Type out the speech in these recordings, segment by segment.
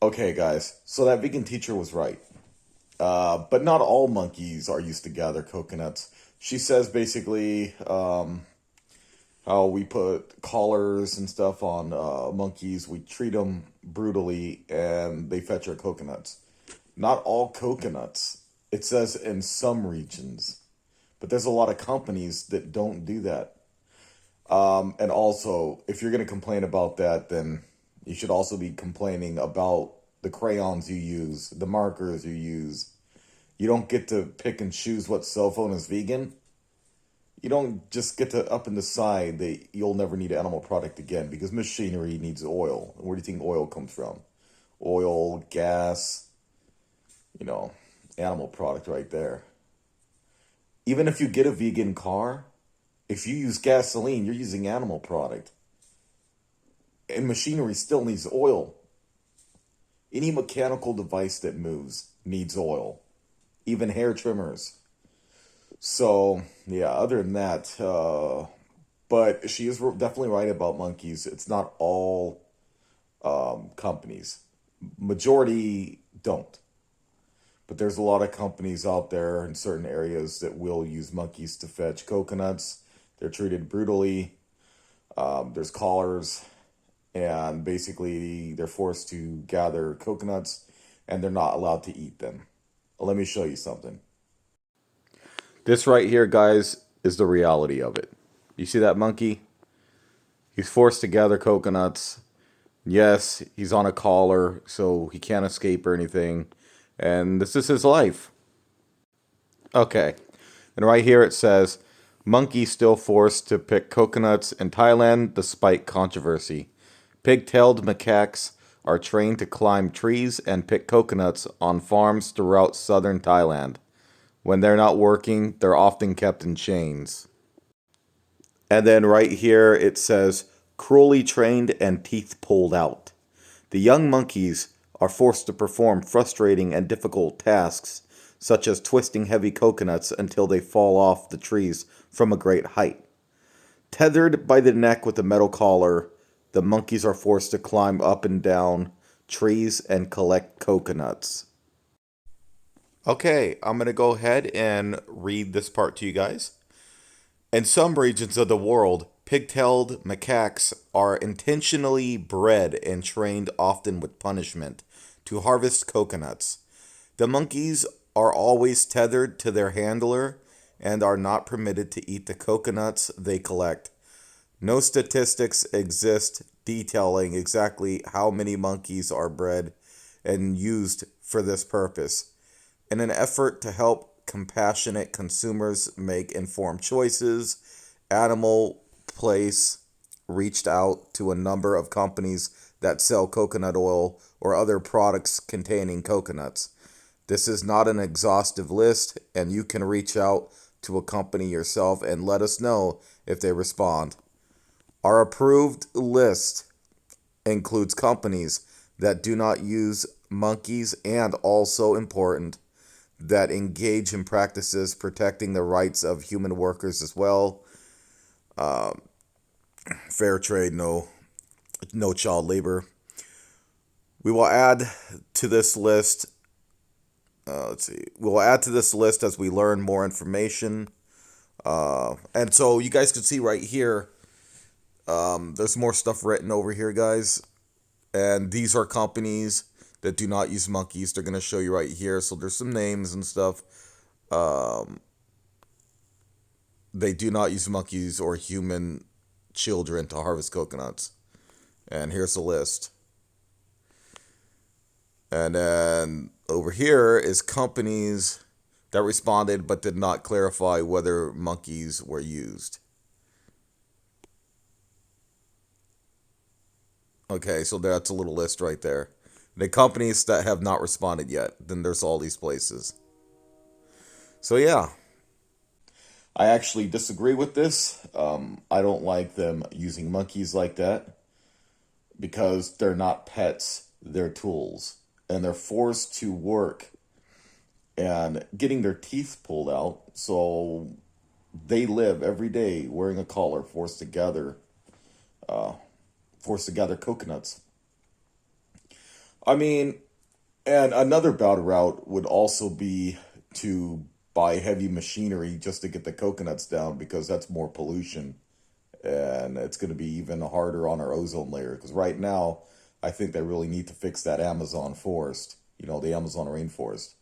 Okay, guys, so that vegan teacher was right. But not all monkeys are used to gather coconuts. She says basically how we put collars and stuff on monkeys, we treat them brutally, and they fetch our coconuts. Not all coconuts. It says in some regions, but there's a lot of companies that don't do that. And also, if you're going to complain about that, then you should also be complaining about the crayons you use, the markers you use. You don't get to pick and choose what cell phone is vegan. You don't just get to up and decide that you'll never need animal product again because machinery needs oil. Where do you think oil comes from? Oil, gas, you know, animal product right there. Even if you get a vegan car, if you use gasoline, you're using animal product. And machinery still needs oil. Any mechanical device that moves needs oil. Even hair trimmers. So, yeah, other than that, but she is definitely right about monkeys. It's not all companies. Majority don't. But there's a lot of companies out there in certain areas that will use monkeys to fetch coconuts. They're treated brutally. There's collars, and basically they're forced to gather coconuts, and they're not allowed to eat them. Let me show you something. This right here, guys, is the reality of it. You see that monkey? He's forced to gather coconuts. Yes, he's on a collar, so he can't escape or anything. And this is his life. Okay. And right here it says, monkey still forced to pick coconuts in Thailand despite controversy. Pig-tailed macaques are trained to climb trees and pick coconuts on farms throughout southern Thailand. When they're not working, they're often kept in chains. And then right here it says, cruelly trained and teeth pulled out. The young monkeys are forced to perform frustrating and difficult tasks, such as twisting heavy coconuts until they fall off the trees from a great height. Tethered by the neck with a metal collar, the monkeys are forced to climb up and down trees and collect coconuts. Okay, I'm going to go ahead and read this part to you guys. In some regions of the world, pig-tailed macaques are intentionally bred and trained, often with punishment, to harvest coconuts. The monkeys are always tethered to their handler and are not permitted to eat the coconuts they collect. No statistics exist detailing exactly how many monkeys are bred and used for this purpose. In an effort to help compassionate consumers make informed choices, Animal Place reached out to a number of companies that sell coconut oil or other products containing coconuts. This is not an exhaustive list, and you can reach out to a company yourself and let us know if they respond. Our approved list includes companies that do not use monkeys and, also important, that engage in practices protecting the rights of human workers as well. Fair trade, no child labor. We will add to this list. Let's see. We will add to this list as we learn more information. And so you guys can see right here. There's more stuff written over here, guys. And these are companies that do not use monkeys. They're gonna show you right here. So there's some names and stuff. Um, they do not use monkeys or human children to harvest coconuts. And here's the list. And then over here is companies that responded but did not clarify whether monkeys were used. Okay, so that's a little list right there. The companies that have not responded yet, then there's all these places. So yeah, I actually disagree with this. I don't like them using monkeys like that because they're not pets, they're tools. And they're forced to work and getting their teeth pulled out. So they live every day wearing a collar, forced to gather coconuts. I mean, and another bad route would also be to buy heavy machinery just to get the coconuts down because that's more pollution and it's going to be even harder on our ozone layer. Because right now, I think they really need to fix that Amazon forest, the Amazon rainforest.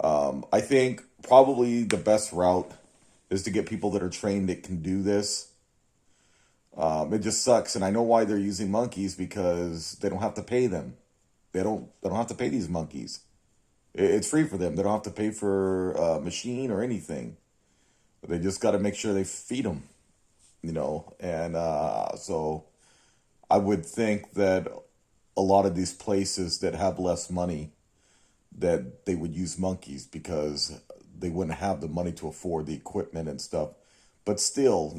I think probably the best route is to get people that are trained that can do this. It just sucks, and I know why they're using monkeys because they don't have to pay them. They don't have to pay these monkeys. It's free for them. They don't have to pay for a machine or anything. They just got to make sure they feed them, And so I would think that a lot of these places that have less money that they would use monkeys because they wouldn't have the money to afford the equipment and stuff. But still,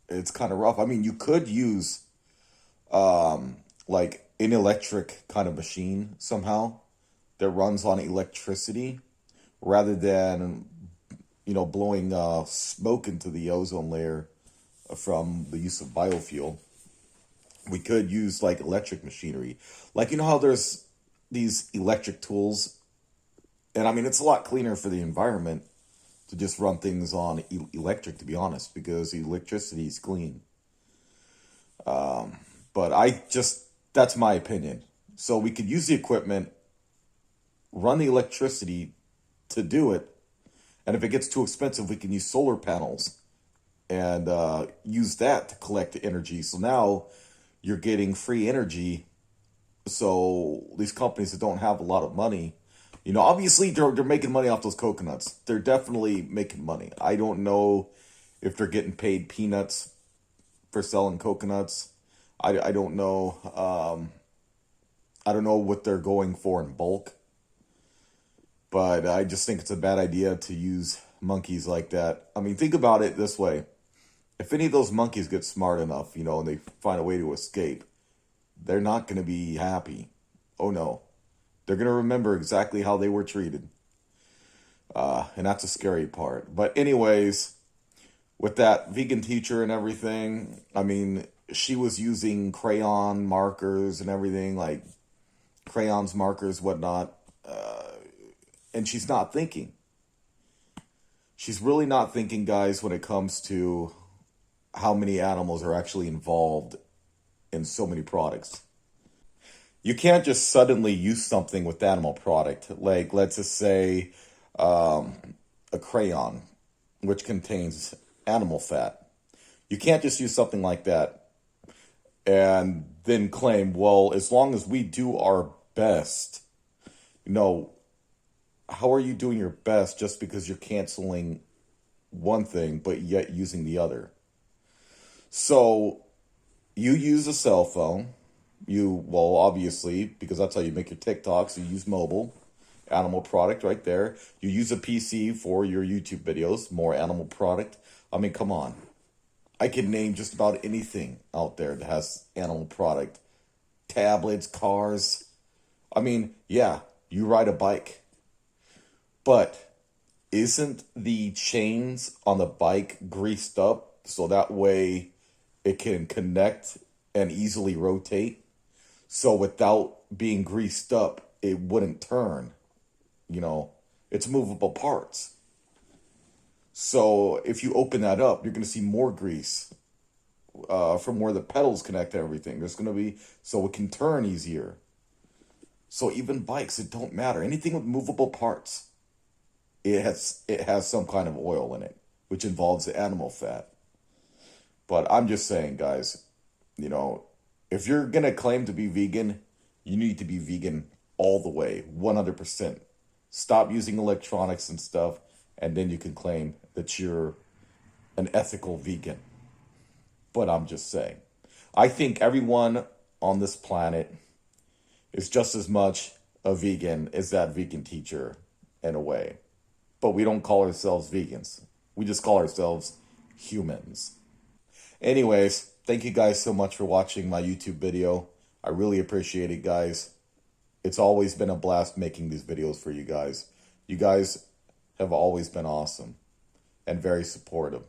it's kind of rough. I mean, you could use like an electric kind of machine somehow that runs on electricity rather than blowing smoke into the ozone layer from the use of biofuel. We could use like electric machinery, like how there's these electric tools, and I mean it's a lot cleaner for the environment to just run things on electric, to be honest, because electricity is clean. But that's my opinion. So we could use the equipment, run the electricity to do it, and if it gets too expensive, we can use solar panels and use that to collect the energy. So now you're getting free energy. So these companies that don't have a lot of money, obviously they're making money off those coconuts. They're definitely making money. I don't know if they're getting paid peanuts for selling coconuts. I don't know. I don't know what they're going for in bulk, but I just think it's a bad idea to use monkeys like that. I mean, think about it this way. If any of those monkeys get smart enough, and they find a way to escape, they're not going to be happy. Oh no. They're going to remember exactly how they were treated. And that's a scary part. But anyways, with that vegan teacher and everything, I mean, she was using crayon markers and everything, like crayons, markers, whatnot. And she's not thinking. She's really not thinking, guys, when it comes to how many animals are actually involved in so many products. You can't just suddenly use something with animal product. Like, let's just say a crayon, which contains animal fat. You can't just use something like that and then claim, well, as long as we do our best, how are you doing your best just because you're canceling one thing but yet using the other? So you use a cell phone. Well, obviously, because that's how you make your TikToks, you use mobile, animal product right there. You use a PC for your YouTube videos, more animal product. I mean, come on. I could name just about anything out there that has animal product. Tablets, cars. I mean, yeah, you ride a bike. But isn't the chains on the bike greased up so that way it can connect and easily rotate? So without being greased up, it wouldn't turn. It's movable parts. So if you open that up, you're going to see more grease from where the pedals connect to everything. There's going to be, so it can turn easier. So even bikes, it don't matter. Anything with movable parts, it has some kind of oil in it, which involves the animal fat. But I'm just saying, guys, if you're going to claim to be vegan, you need to be vegan all the way, 100%. Stop using electronics and stuff, and then you can claim that you're an ethical vegan. But I'm just saying. I think everyone on this planet is just as much a vegan as that vegan teacher in a way. But we don't call ourselves vegans. We just call ourselves humans. Anyways, thank you guys so much for watching my YouTube video. I really appreciate it, guys. It's always been a blast making these videos for you guys. You guys have always been awesome and very supportive.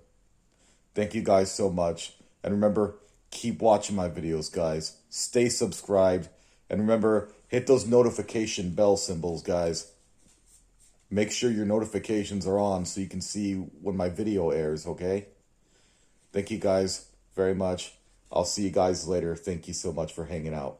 Thank you guys so much. And remember, keep watching my videos, guys. Stay subscribed And remember, hit those notification bell symbols, guys. Make sure your notifications are on so you can see when my video airs, okay? Thank you guys very much. I'll see you guys later. Thank you so much for hanging out.